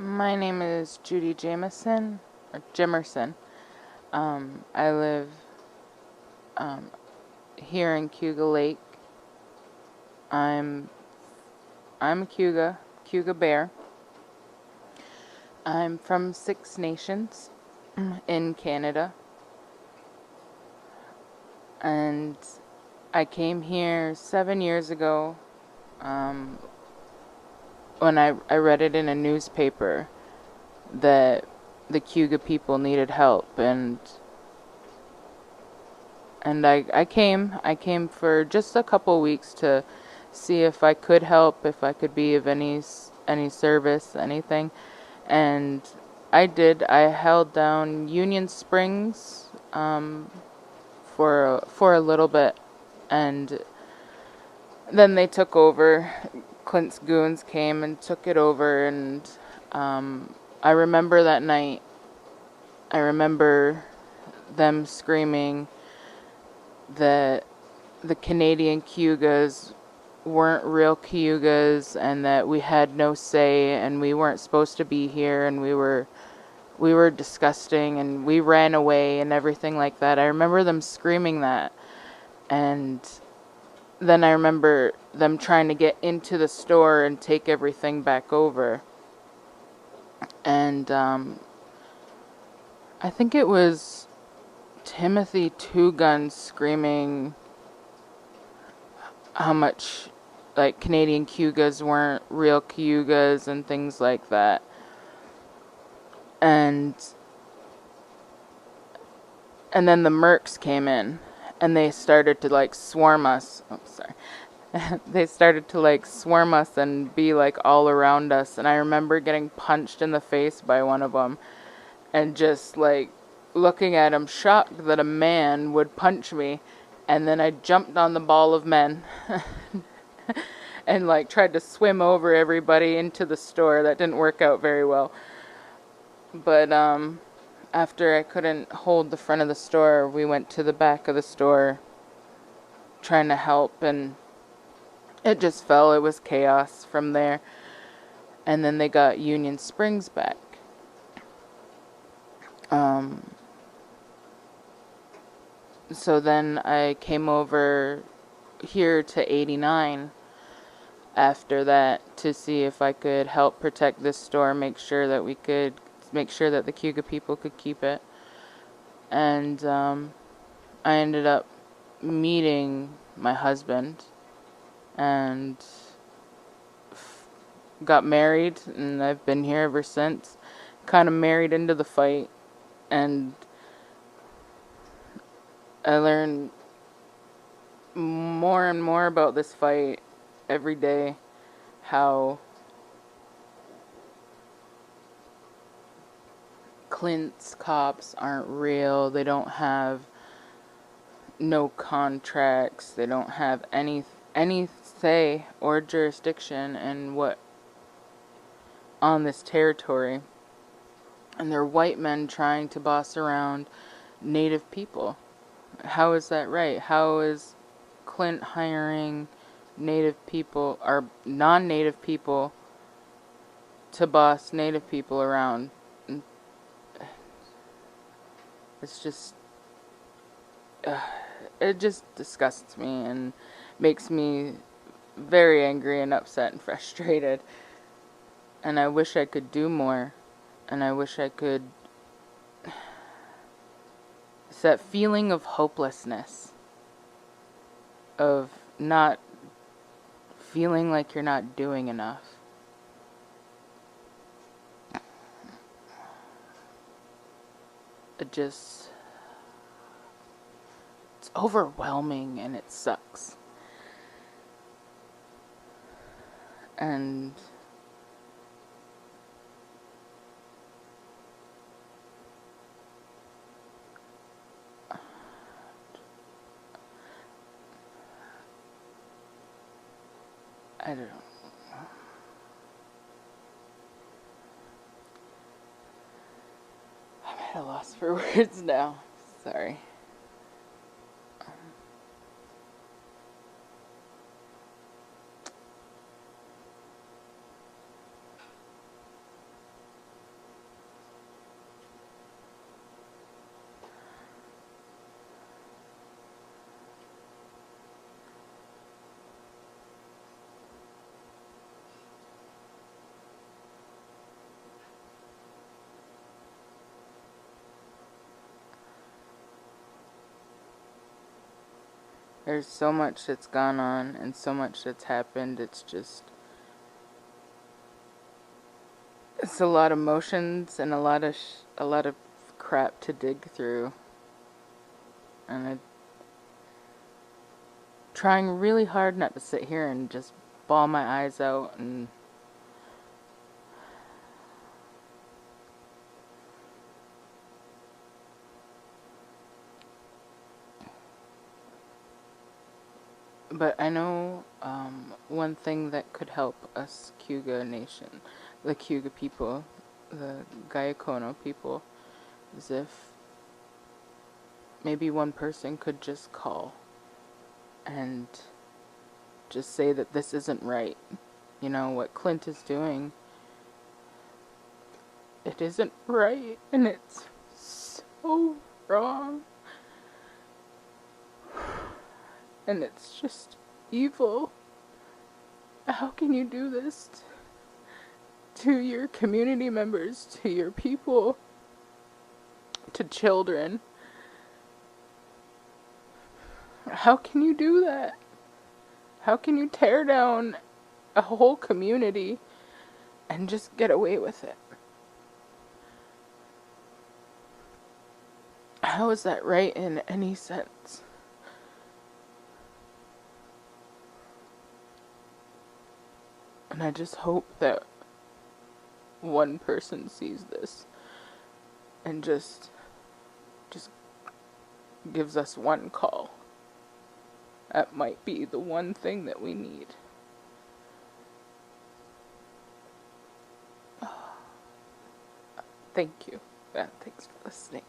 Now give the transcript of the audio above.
My name is Judi Jimerson, or Jimerson. I live here in Cuga Lake. I'm I'm a Cuga Bear. I'm from Six Nations in Canada, and I came here 7 years ago. Um, when I read it in a newspaper that the Cuga people needed help, and I came for just a couple weeks to see if I could help, if I could be of any service, anything. And I did. I held down Union Springs for a little bit, and then they took over. Clint's goons came and took it over, and I remember that night. I remember them screaming that the Canadian Cayugas weren't real Cayugas, and that we had no say, and we weren't supposed to be here, and we were disgusting, and we ran away and everything like that. I remember them screaming that, and then I remember them trying to get into the store and take everything back over. And I think it was Timothy Two Guns screaming how much like Canadian Cayugas weren't real Cayugas and things like that. And then the Mercs came in and they started to like swarm us. Oh, sorry. They started to like swarm us and be like all around us, and I remember getting punched in the face by one of them and just like looking at him shocked that a man would punch me. And then I jumped on the ball of men and like tried to swim over everybody into the store. That didn't work out very well. But after I couldn't hold the front of the store, we went to the back of the store trying to help, and it just fell. It was chaos from there. And then they got Union Springs back. So then I came over here to 89 after that to see if I could help protect this store, make sure that the Cuga people could keep it. And I ended up meeting my husband and got married, and I've been here ever since. Kind of married into the fight, and I learn more and more about this fight every day. How Clint's cops aren't real. They don't have no contracts. They don't have any say or jurisdiction in what on this territory. And they're white men trying to boss around Native people. How is that right? How is Clint hiring Native people or non-Native people to boss Native people around? It's just it just disgusts me and makes me very angry and upset and frustrated. And I wish I could do more. And I wish I could. It's that feeling of hopelessness, of not feeling like you're not doing enough. It's overwhelming and it sucks. And I don't know. I'm at a loss for words now. Sorry. There's so much that's gone on and so much that's happened. It's a lot of emotions and a lot of crap to dig through. And I'm trying really hard not to sit here and just bawl my eyes out and but I know one thing that could help us Cuga Nation, the Cuga people, the Gayakono people, is if maybe one person could just call and just say that this isn't right. You know, what Clint is doing, it isn't right, and it's so wrong. And it's just evil. How can you do this to your community members, to your people, to children? How can you do that? How can you tear down a whole community and just get away with it? How is that right in any sense? And I just hope that one person sees this and just gives us one call. That might be the one thing that we need. Thank you. Thanks for listening.